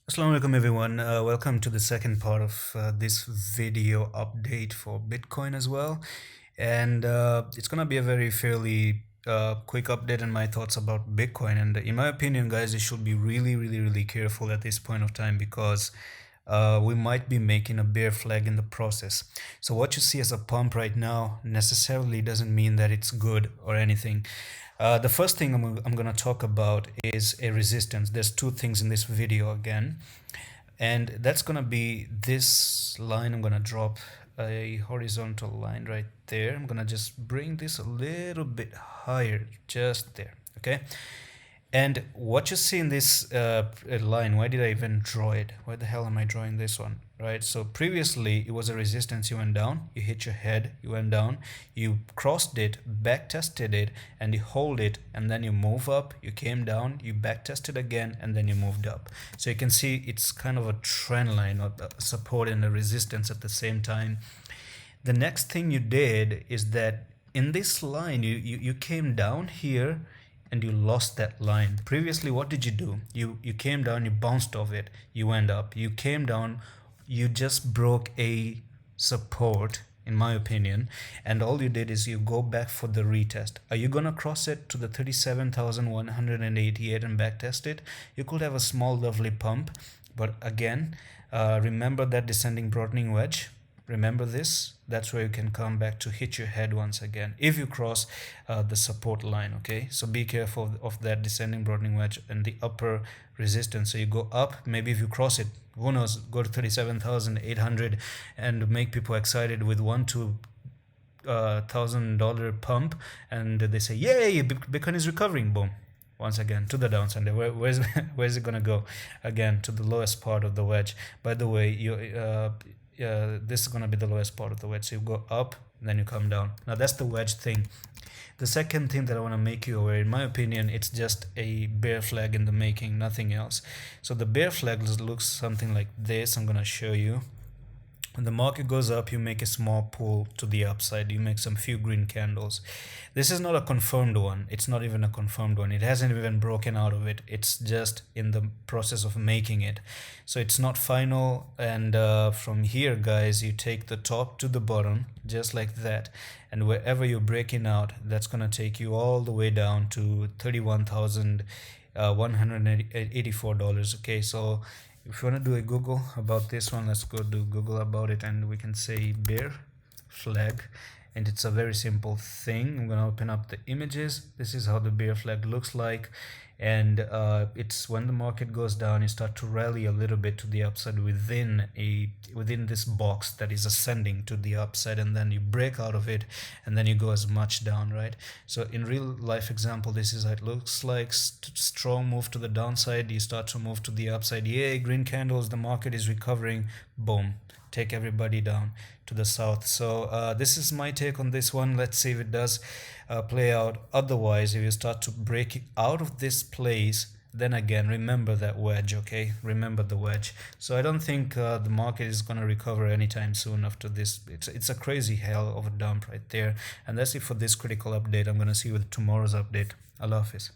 Assalamu alaikum everyone. Welcome to the second part of this video update for Bitcoin as well. And it's gonna be a very fairly quick update on my thoughts about Bitcoin. And in my opinion, guys, you should be really careful at this point of time because we might be making a bear flag in the process. So what you see as a pump right now necessarily doesn't mean that it's good or anything. The first thing I'm going to talk about is a resistance. There's two things in this video again, and that's going to be this line. I'm going to drop a horizontal line right there. I'm going to just bring this a little bit higher, just there, okay? And what you see in this line, why did I even draw it? Why the hell am I drawing this one, right? So previously it was a resistance, you went down, you hit your head, you went down, you crossed it, back tested it, and you hold it, and then you move up, you came down, you back tested again, and then you moved up. So you can see it's kind of a trend line of support and a resistance at the same time. The next thing you did is that in this line, you came down here and you lost that line. Previously, what did you do? You came down, you bounced off it, you went up. You came down, you just broke a support, in my opinion, and all you did is you go back for the retest. Are you gonna cross it to the 37,188 and back test it? You could have a small lovely pump, but again, remember that descending broadening wedge. Remember this, that's where you can come back to hit your head once again if you cross the support line. Okay, so be careful of that descending broadening wedge and the upper resistance. So you go up, maybe if you cross it, who knows, go to 37,800 and make people excited with $1,000 pump, and they say, yay, Bitcoin is recovering. Boom, once again to the downside. Where's it gonna go? Again to the lowest part of the wedge. By the way, this is going to be the lowest part of the wedge. So you go up, then you come down. Now that's the wedge thing. The second thing that I want to make you aware, in my opinion, it's just a bear flag in the making, nothing else. So the bear flag looks something like this. I'm going to show you. When the market goes up, you make a small pull to the upside. You make some few green candles. This is not a confirmed one. It's not even a confirmed one. It hasn't even broken out of it. It's just in the process of making it. So it's not final. And from here, guys, you take the top to the bottom, just like that. And wherever you're breaking out, that's going to take you all the way down to $31,184. Okay, so if you want to do a Google about this one, let's go do Google about it, and we can say bear flag, and it's a very simple thing. I'm going to open up the images. This is how the bear flag looks like, and it's when the market goes down, you start to rally a little bit to the upside within this box that is ascending to the upside, and then you break out of it, and then you go as much down, right? So in real life example, this is how it looks like. Strong move to the downside, you start to move to the upside, yay, green candles, the market is recovering, boom, take everybody down to the south. So this is my take on this one. Let's see if it does play out. Otherwise, if you start to break out of this place, then again, remember that wedge. Okay, remember the wedge. So I don't think the market is going to recover anytime soon after this. It's a crazy hell of a dump right there. And that's it for this critical update. I'm going to see you with tomorrow's update. Allah Hafiz.